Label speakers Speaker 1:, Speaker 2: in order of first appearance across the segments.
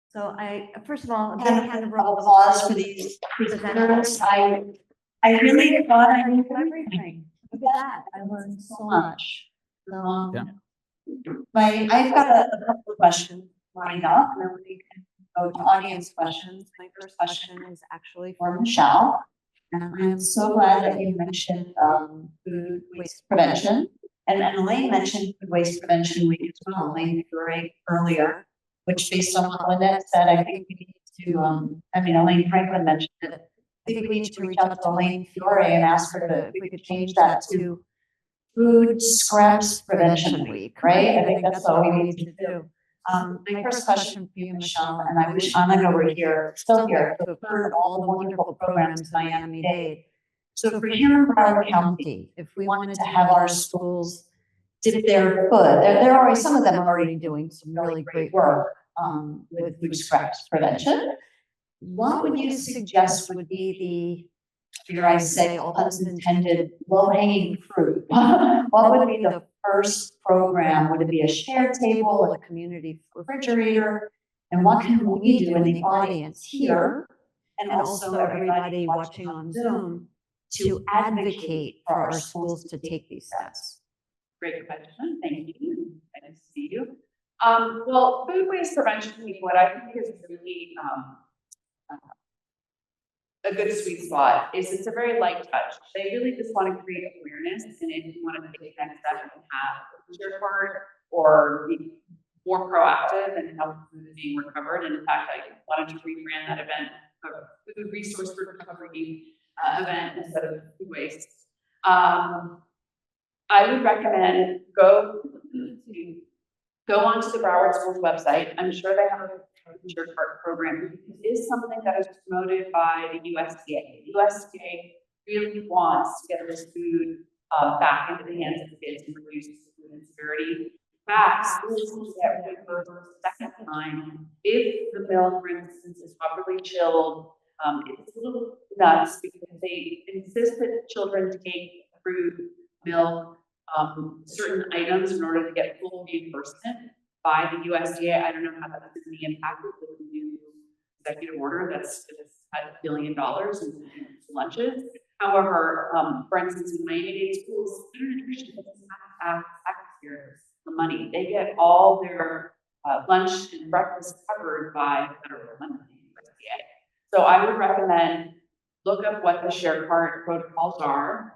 Speaker 1: So first of all, a big hand of applause for these presenters. I really thought I knew everything. Look at that, I learned so much. So, I've got a couple of questions lined up, and then we can go to audience questions. My first question is actually for Michele. And I'm so glad that you mentioned food waste prevention. And Elaine mentioned food waste prevention week as well, Elaine earlier, which based on what Lanette said, I think we need to, Elaine Franklin mentioned it. I think we need to reach out to Elaine Fiore and ask her if we could change that to Food Scraps Prevention Week, right? I think that's all we need to do. My first question for you, Michele, and I wish Anna were here, still here, to have heard all the wonderful programs in Miami-Dade. So for here in Broward County, if we wanted to have our schools dip their foot, there are already, some of them are already doing some really great work with food scraps prevention. What would you suggest would be the, dare I say, all puns intended, low-hanging fruit? What would be the first program? Would it be a shared table, a community refrigerator? And what can we do in the audience here, and also everybody watching on Zoom, to advocate for our schools to take these steps?
Speaker 2: Great question. Thank you. Nice to see you. Well, food waste prevention week, what I think is really a good sweet spot is it's a very light touch. They really just want to create awareness, and if you want to take the next step and have a food card or be more proactive and how food is being recovered. And in fact, I wanted to rebrand that event a food resource for recovery event instead of food waste. I would recommend go onto the Broward Schools website. I'm sure they have a food cart program. It is something that is promoted by the USDA. The USDA really wants to get this food back into the hands of kids and reduce food insecurity. In fact, schools get reimbursed for the second time if the milk, for instance, is properly chilled. It's a little nuts because they insist that children take fruit, milk, certain items in order to get full reimbursement by the USDA. I don't know how that's going to be impacted with the new executive order that's at $1 billion in lunches. However, for instance, in Miami-Dade schools, food nutrition doesn't have taxpayers for money. They get all their lunch and breakfast covered by federal money, USDA. So I would recommend look up what the share cart protocols are.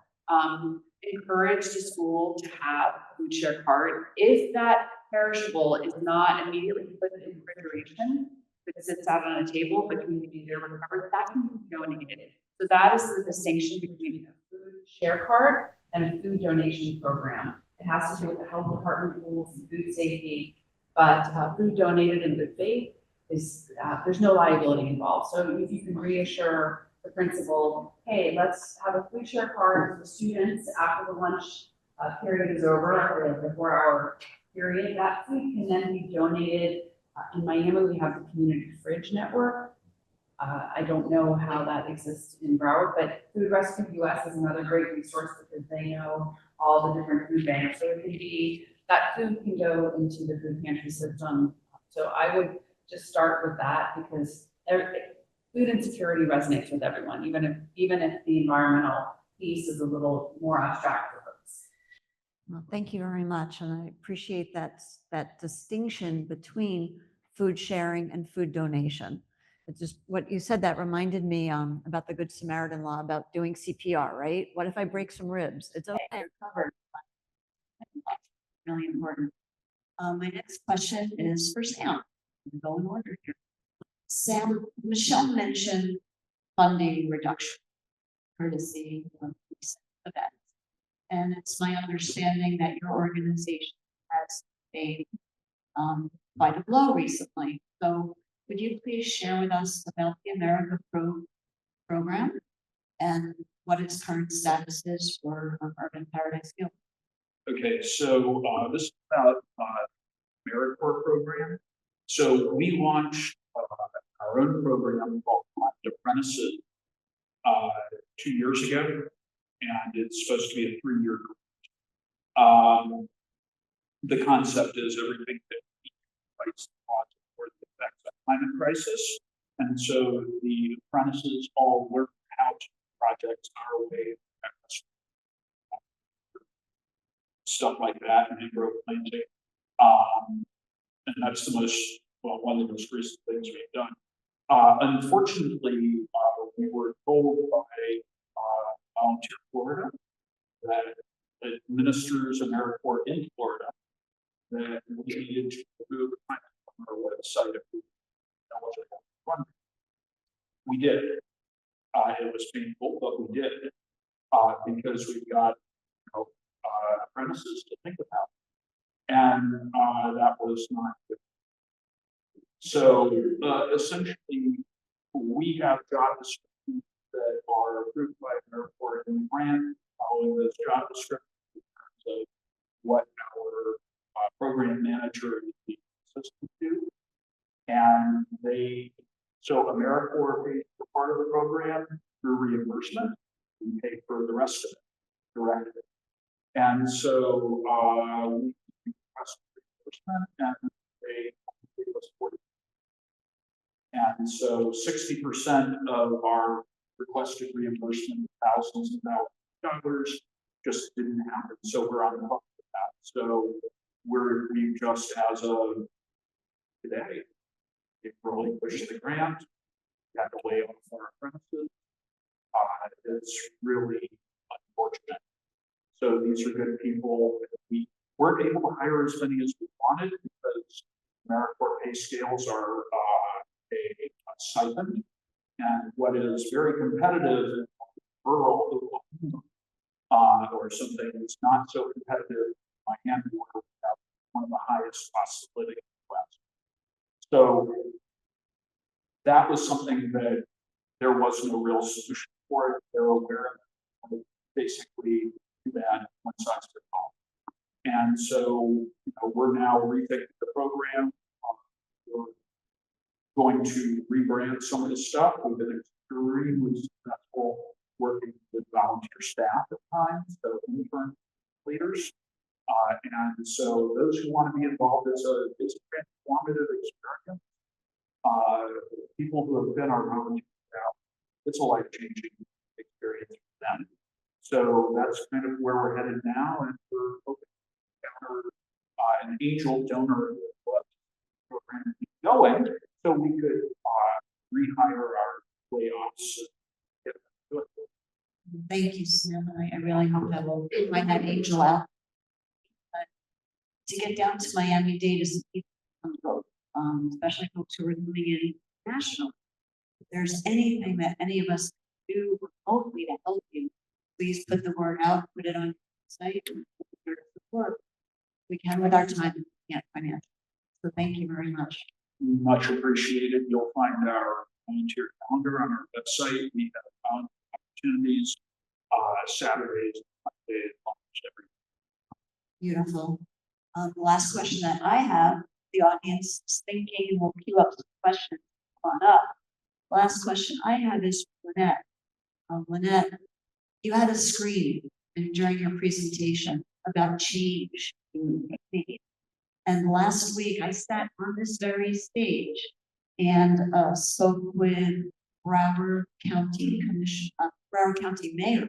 Speaker 2: Encourage the school to have a food share cart. If that perishable is not immediately put in refrigeration, if it sits out on a table but can be there recovered, that can be donated. So that is the distinction between a food share cart and a food donation program. It has to do with the health department rules and food safety, but food donated in good faith is there's no liability involved. So if you can reassure the principal, hey, let's have a food share card for students after the lunch period is over, or the 4-hour period. That food can then be donated. In Miami, we have the community fridge network. I don't know how that exists in Broward, but Food Rescue US is another great resource because they know all the different food banks. So it can be, that food can go into the food pantry system. So I would just start with that because food insecurity resonates with everyone, even if the environmental piece is a little more abstract for folks.
Speaker 1: Well, thank you very much, and I appreciate that distinction between food sharing and food donation. It's just what you said that reminded me about the Good Samaritan law about doing CPR, right? What if I break some ribs? It's okay, you're covered. Really important. My next question is for Sam. We'll go in order here. Sam, Michele mentioned funding reduction, courtesy of these events. And it's my understanding that your organization has made quite a blow recently. So would you please share with us about the America program and what its current status is for Urban Paradise Field?
Speaker 3: Okay, so this is about AmeriCorps program. So we launched our own program called Apprentices 2 years ago, and it's supposed to be a 3-year course. The concept is everything that fights the effects of climate crisis. And so the apprentices all learned how to projects our way, stuff like that, and mangrove planting. And that's the most, well, one of the most recent things we've done. Unfortunately, we were told by Volunteer Florida that administers AmeriCorps in Florida that we needed to remove the climate from our website if we eligible for funding. We did. It was painful, but we did because we've got apprentices to think about, and that was not good. So essentially, we have job descriptions that are approved by AmeriCorps in the grant, following those job descriptions in terms of what our program manager is being assistant to, and so AmeriCorps pays for part of the program through reimbursement. We pay for the rest of it directly. And so we request reimbursement and they give us 40%. And so 60% of our requested reimbursement, thousands of dollars, just didn't happen. So we're on the hook with that. So we just, as of today, it really pushed the grant, got to lay off our apprentices. It's really unfortunate. So these are good people. We weren't able to hire as many as we wanted because AmeriCorps pay scales are a stipend, and what is very competitive in rural Oklahoma, or something that's not so competitive in Miami, where we have one of the highest costs of living in the West. So that was something that there was no real solution for it. They're aware of it. Basically, too bad, one size fits all. And so we're now rethinking the program. We're going to rebrand some of the stuff. We've been extremely successful working with volunteer staff at times, so intern leaders. And so those who want to be involved, it's a transformative experience. People who have been our volunteers now, it's a life-changing experience for them. So that's kind of where we're headed now, and we're hoping to counter an angel donor program to keep going, so we could rehire our layoffs.
Speaker 1: Thank you, Sam. I really hope that will find that angel out. But to get down to Miami-Dade is especially folks who are living in national. If there's anything that any of us can do remotely to help you, please put the word out, put it on your site, support. We can with our time, and financially. So thank you very much.
Speaker 3: Much appreciated. You'll find our volunteer calendar on our website. We have opportunities Saturdays, Mondays, almost every.
Speaker 1: Beautiful. The last question that I have, the audience is thinking, and we'll queue up some questions. Come on up. Last question I have is for Lanette. Lanette, you had a screen during your presentation about change in technique. And last week I sat on this very stage and spoke with Broward County Broward County Mayor,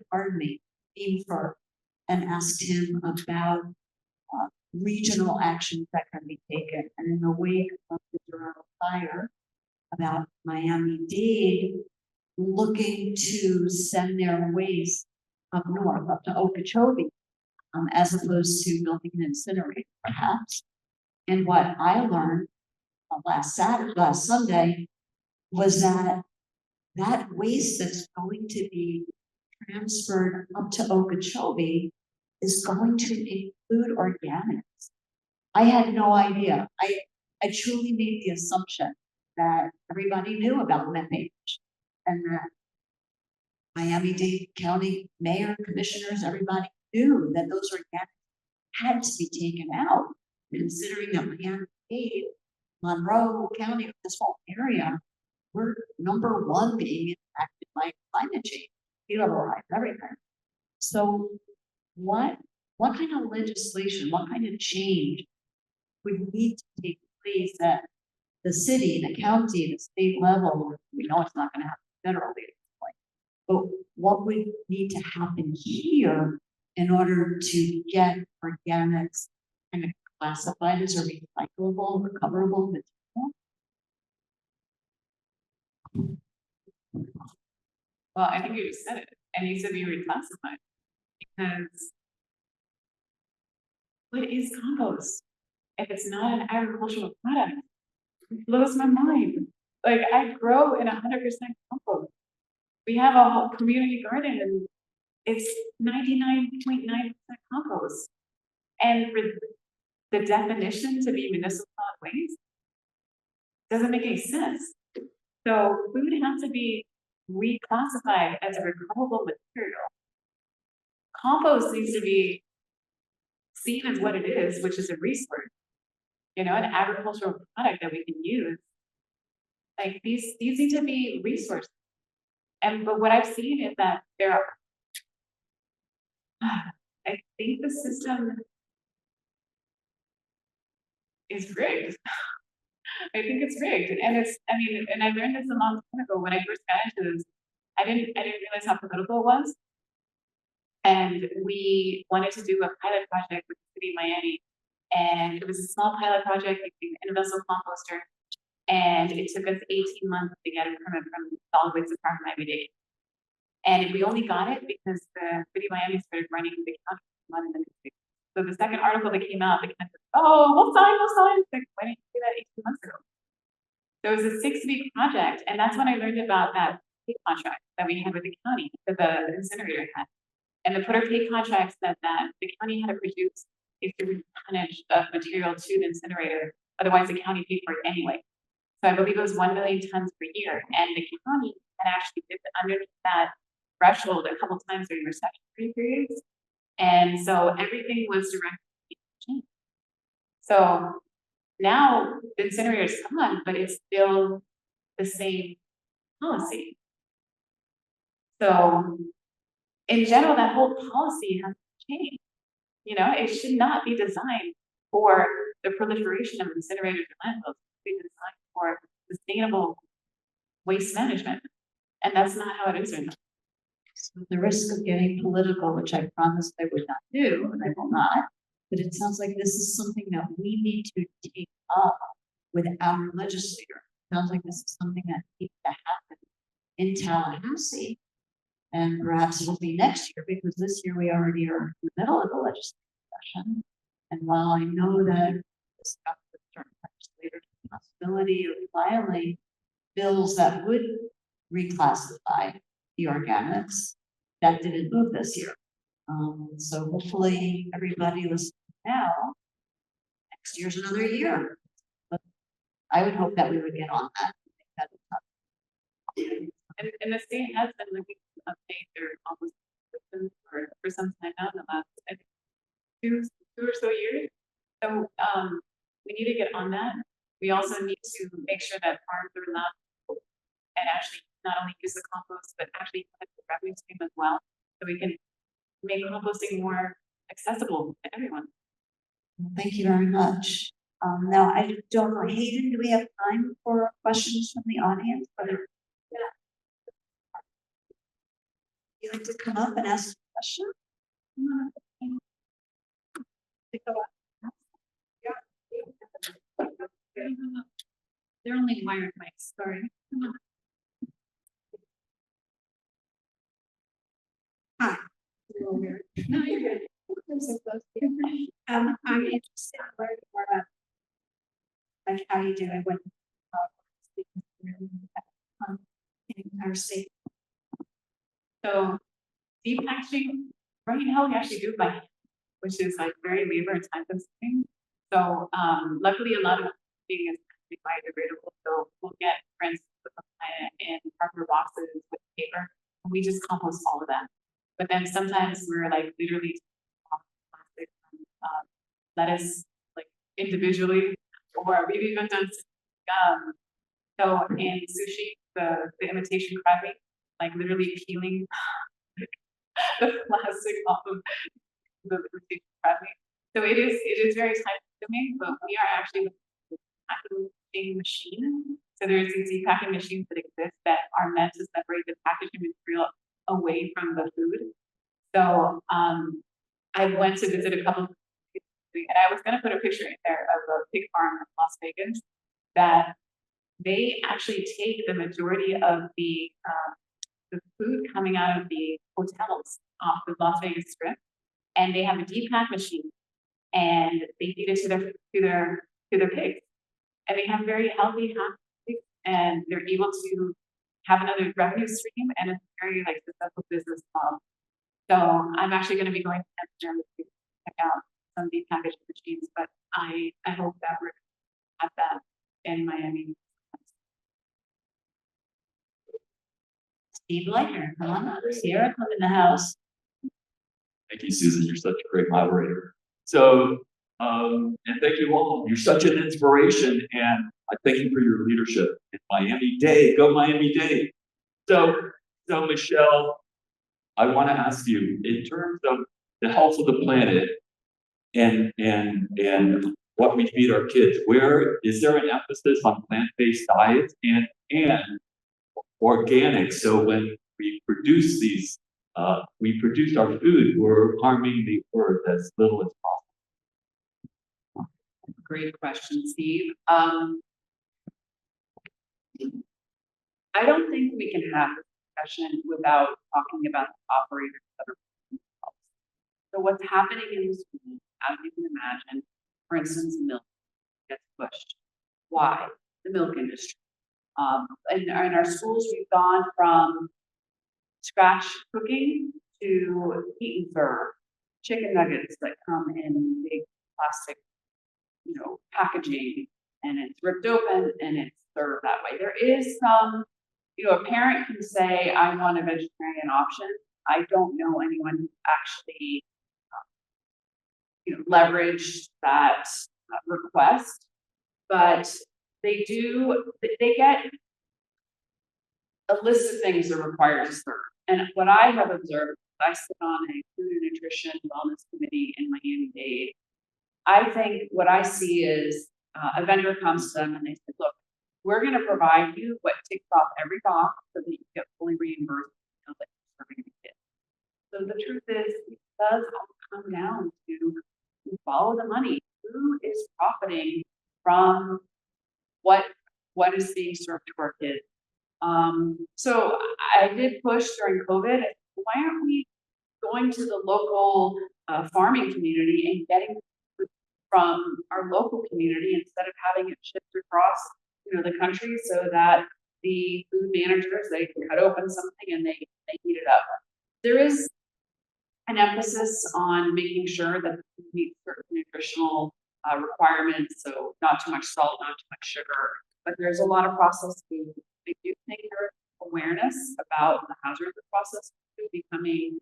Speaker 1: Dean Fur, and asked him about regional actions that can be taken. And in the wake of the Drucker fire, about Miami-Dade looking to send their waste up north, up to Okeechobee, as opposed to building an incinerator, perhaps. And what I learned last Sunday was that that waste that's going to be transferred up to Okeechobee is going to include organics. I had no idea. I truly made the assumption that everybody knew about methane and that Miami-Dade County mayor, commissioners, everybody knew that those organics had to be taken out, considering that Miami-Dade, Monroe County, this whole area, we're number one being impacted by climate change, sea level rise, everything. So what kind of legislation, what kind of change would need to take place that the city, the county, the state level, we know it's not gonna happen federally at this point. But what would need to happen here in order to get organics kind of classified as a recyclable, recoverable material?
Speaker 2: Well, I think you just said it. It needs to be reclassified because what is compost if it's not an agricultural product? It blows my mind. Like I grow in 100% compost. We have a whole community garden and it's 99.9% compost. And for the definition to be municipal solid waste doesn't make any sense. So food has to be reclassified as a recoverable material. Compost needs to be seen as what it is, which is a resource, you know, an agricultural product that we can use. Like these need to be resources. And but what I've seen is that there are, I think the system is rigged. I think it's rigged. And it's, I mean, and I learned this a long time ago when I first got into this. I didn't realize how political it was. And we wanted to do a pilot project with the city of Miami. And it was a small pilot project using an universal composter. And it took us 18 months to get a permit from the Solid Waste Department every day. And we only got it because the city of Miami started running the county money in the newspaper. So the second article that came out, they kind of, oh, we'll sign. Like, why didn't you do that 18 months ago? There was a 6-week project, and that's when I learned about that pay contract that we had with the county, that the incinerator had. And the put or pay contract said that the county had to produce a certain tonnage of material to the incinerator, otherwise the county paid for it anyway. So I believe it was 1 million tons per year, and the county had actually dipped underneath that threshold a couple times during recessionary periods. And so everything was directly changed. So now the incinerator is gone, but it's still the same policy. So in general, that whole policy has to change. You know, it should not be designed for the proliferation of incinerators and landfills. It should be designed for sustainable waste management. And that's not how it is right now.
Speaker 1: So the risk of getting political, which I promised I would not do, and I will not, but it sounds like this is something that we need to take up with our legislator. It sounds like this is something that needs to happen in Tallahassee. And perhaps it'll be next year, because this year we already are in the middle of the legislative session. And while I know that this got with certain legislators the possibility of filing bills that would reclassify the organics, that didn't move this year. So hopefully everybody listening now, next year's another year. But I would hope that we would get on that.
Speaker 2: And the state has been looking to update their compost systems for some time now, in the last, I think, two or so years. So we need to get on that. We also need to make sure that farms are allowed and actually not only use the compost, but actually have the revenue stream as well, so we can make composting more accessible to everyone.
Speaker 1: Thank you very much. Now, I don't know, Hayden, do we have time for questions from the audience? Whether you'd like to come up and ask a question?
Speaker 2: They're only wired mics, sorry.
Speaker 1: Hi.
Speaker 2: No, you're good.
Speaker 1: I'm interested in learning more about like how you do it when in our state.
Speaker 2: So deep packaging, right now we actually do it by hand, which is like very labor and time consuming. So luckily a lot of thing is biodegradable. So we'll get, for instance, in cardboard boxes with paper, and we just compost all of that. But then sometimes we're like literally plastic lettuce like individually, or we've even done so in sushi, the imitation crab meat, like literally peeling the plastic off of the imitation crab meat. So it is very time consuming, but we are actually depackaging machine. So there's these depacking machines that exist that are meant to separate the packaging material away from the food. So I went to visit a couple of and I was going to put a picture in there of a pig farm in Las Vegas that they actually take the majority of the food coming out of the hotels off the Las Vegas Strip, and they have a depack machine, and they feed it to their pigs, and they have very healthy pigs, and they're able to have another revenue stream, and it's a very like successful business model. So I'm actually going to be going to Amsterdam to check out some of these packaging machines, but I hope that we're at that in Miami.
Speaker 1: Steve Leiter, come on up. Sierra, come in the house.
Speaker 4: Thank you, Susan. You're such a great moderator. So, and thank you all. You're such an inspiration, and I thank you for your leadership in Miami-Dade. Go Miami-Dade. So Michele, I want to ask you, in terms of the health of the planet and what we feed our kids, where is there an emphasis on plant-based diets and organic? So when we produce these, we produce our food, we're harming the earth as little as possible.
Speaker 2: Great question, Steve. I don't think we can have this discussion without talking about the operators that are producing themselves. So what's happening in the school, as you can imagine, for instance, milk gets pushed. Why? The milk industry. In our schools, we've gone from scratch cooking to heat and serve. Chicken nuggets that come in big plastic, packaging, and it's ripped open and it's served that way. There is some, a parent can say, I want a vegetarian option. I don't know anyone who's actually, leveraged that request, but they get a list of things they're required to serve. And what I have observed, I sit on a food and nutrition wellness committee in Miami-Dade. I think what I see is a vendor comes to them and they say, look, we're going to provide you what ticks off every box so that you get fully reimbursed for that you're serving the kids. So the truth is, it does all come down to follow the money. Who is profiting from what is being served to our kids? So I did push during COVID. Why aren't we going to the local farming community and getting food from our local community instead of having it shipped across, the country, so that the food managers, they can cut open something and they heat it up. There is an emphasis on making sure that we meet certain nutritional requirements, so not too much salt, not too much sugar, but there's a lot of processed food. I do think there's awareness about the hazards of processed food becoming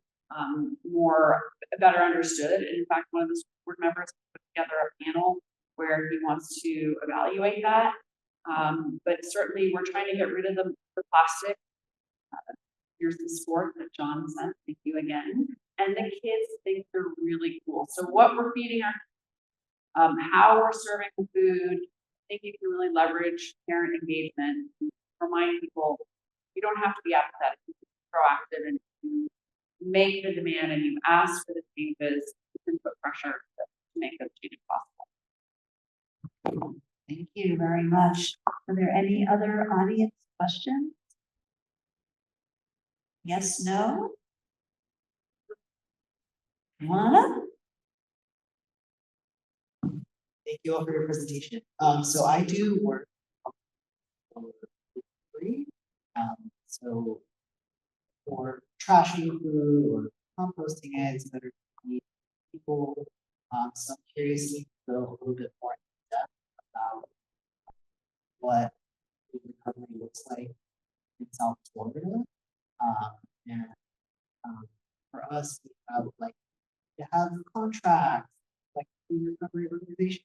Speaker 2: better understood. And in fact, one of the school board members put together a panel where he wants to evaluate that. But certainly we're trying to get rid of the plastic. Here's the sport that John sent. Thank you again. And the kids think they're really cool. So what we're feeding our, how we're serving the food, I think you can really leverage parent engagement. Remind people you don't have to be apathetic. You can be proactive and you make the demand and you ask for the changes. You can put pressure to make those changes possible.
Speaker 1: Thank you very much. Are there any other audience questions? Yes, no? Lana?
Speaker 5: Thank you all for your presentation. So I do work free. So for trashing food or composting eggs that are people. So I'm curious to go a little bit more in depth about what food recovery looks like in South Florida. And for us, we have to have contracts like food recovery organization.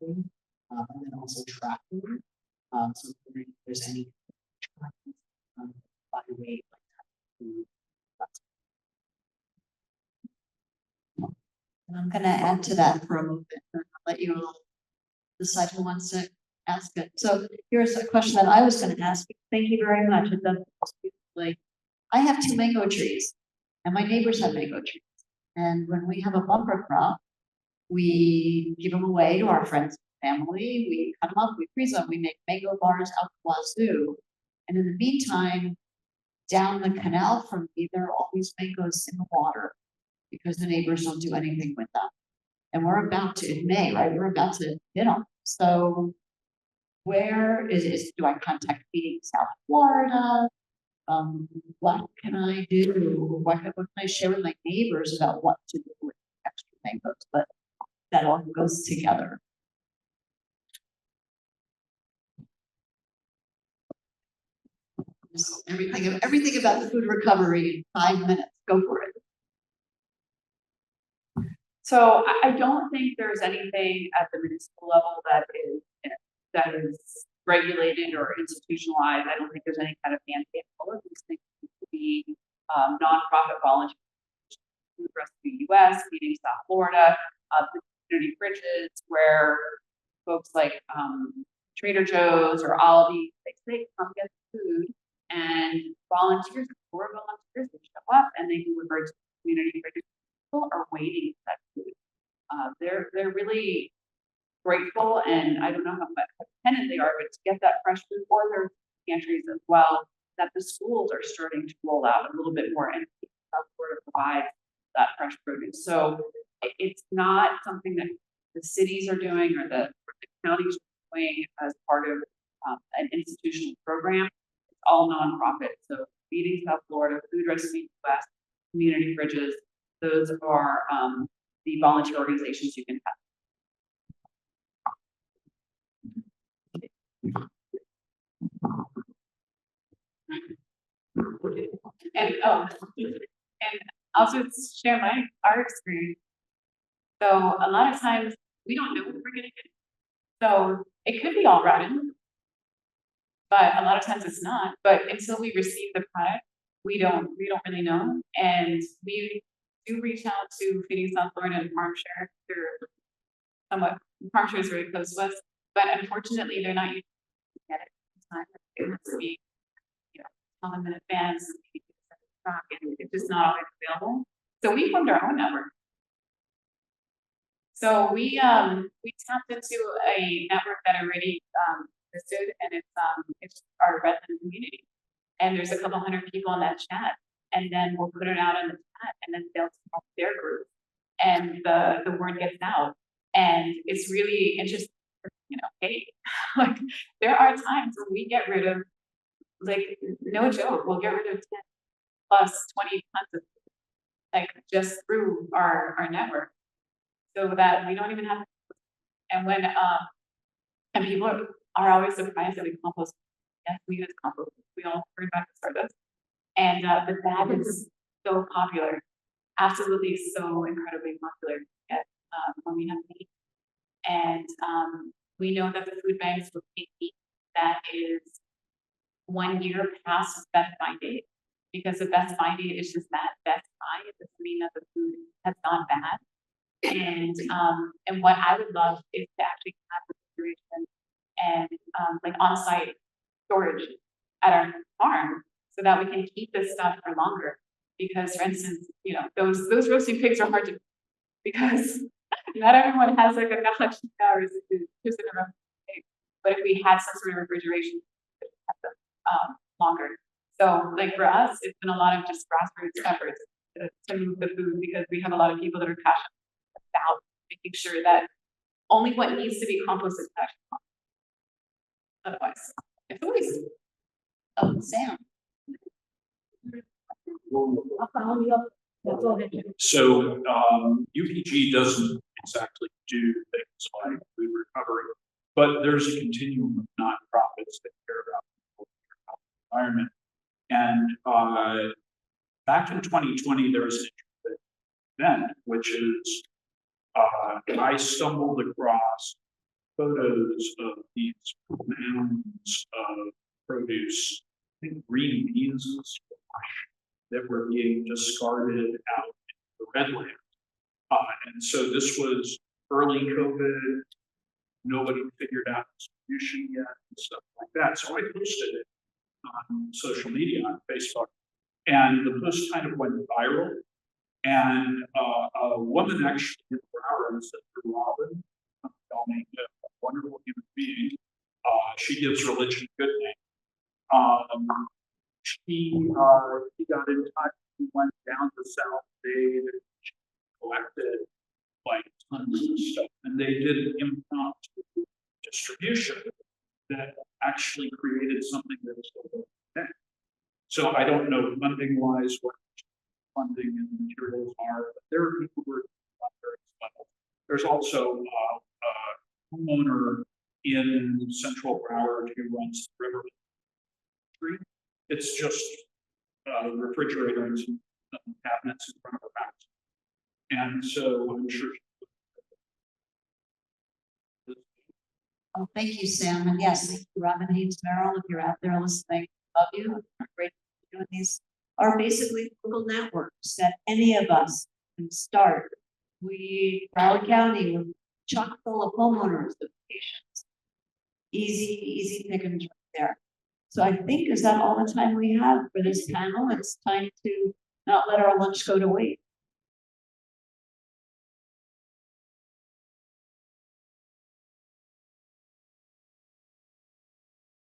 Speaker 5: And then also tracking. So if there's any tracking by weight like that.
Speaker 1: And I'm gonna add to that for a moment, and I'll let you all decide who wants to ask it. So here's a question that I was gonna ask. Thank you very much. It does beautifully. I have 2 mango trees, and my neighbors have mango trees. And when we have a bumper crop, we give them away to our friends and family. We cut them up, we freeze them, we make mango bars out the wazoo. And in the meantime, down the canal from me, there are always mangoes in the water because the neighbors don't do anything with them. And we're about to, in May, right? We're about to hit them. So where do I contact Feeding South Florida? What can I do? What can I share with my neighbors about what to do with extra mangoes? But that all goes together. Just everything about the food recovery in 5 minutes. Go for it.
Speaker 2: So I don't think there's anything at the municipal level that is regulated or institutionalized. I don't think there's any kind of mandate. All of these things need to be nonprofit volunteers. Food Rescue US, Feeding South Florida, the community fridges where folks like Trader Joe's or Aldi, they come get food, and volunteers, or volunteers, they show up and they deliver to community fridges. People are waiting for that food. They're really grateful, and I don't know how dependent they are, but to get that fresh food for their pantries as well, that the schools are starting to roll out a little bit more, and South Florida provides that fresh produce. So it's not something that the cities are doing or the counties are doing as part of an institutional program. It's all nonprofit. So Feeding South Florida, Food Rescue US, Community Fridges, those are the volunteer organizations you can have. And also to share our experience. So a lot of times we don't know what we're gonna get. So it could be all rotten, but a lot of times it's not. But until we receive the product, we don't really know. And we do reach out to Feeding South Florida and Farm Share. Farm Share is very close to us, but unfortunately they're not using to get it in time. It has to be, tell them in advance, and it's just not always available. So we formed our own network. So we tapped into a network that already existed, and it's our resident community. And there's a couple hundred people in that chat, and then we'll put it out in the chat, and then they'll talk their group, and the word gets out. And it's really interesting, hey, like there are times when we get rid of, like, no joke, we'll get rid of 10 plus 20 tons of food, like just through our network, so that we don't even have to. And when and people are always surprised that we compost. Yes, we use compost. We all bring back to Stardust, and the bag is so popular, absolutely so incredibly popular. When we have meat, and we know that the food banks will take meat that is 1 year past best buy date, because the best buy date is just that best buy. It doesn't mean that the food has gone bad. And what I would love is to actually have refrigeration and like on-site storage at our farm, so that we can keep this stuff for longer. Because, for instance, those roasting pigs are hard to, because not everyone has like enough hours to just in a roasting pig. But if we had some sort of refrigeration, we could have them longer. So, like for us, it's been a lot of just grassroots efforts to move the food, because we have a lot of people that are passionate about making sure that only what needs to be composted is actually composted. Otherwise, it's a waste.
Speaker 1: Oh, Sam.
Speaker 3: So UPG doesn't exactly do things like food recovery, but there's a continuum of nonprofits that care about the environment. And back in 2020, there was an event, which is I stumbled across photos of these mounds of produce, I think green beans and squash, that were being discarded out in the redland. And so this was early COVID. Nobody figured out distribution yet and stuff like that. So I posted it on social media, on Facebook, and the post kind of went viral. And a woman actually in Broward, Sister Robin, a wonderful human being. She gives religion a good name. He got in touch. He went down to South Dade and collected like tons of stuff, and they did an impromptu distribution that actually created something that is still there. So I don't know funding wise what funding and materials are, but there are people who are not very well. There's also a homeowner in Central Broward who runs the river street. It's just refrigerators and cabinets in front of her house. And so I'm sure.
Speaker 1: Oh, thank you, Sam. And yes, thank you, Robin Hayes Merrill, if you're out there listening, love you. Great doing these are basically local networks that any of us can start. Broward County, we're chock full of homeowners associations. Easy pickings right there. So I think, is that all the time we have for this panel? It's time to not let our lunch go to waste.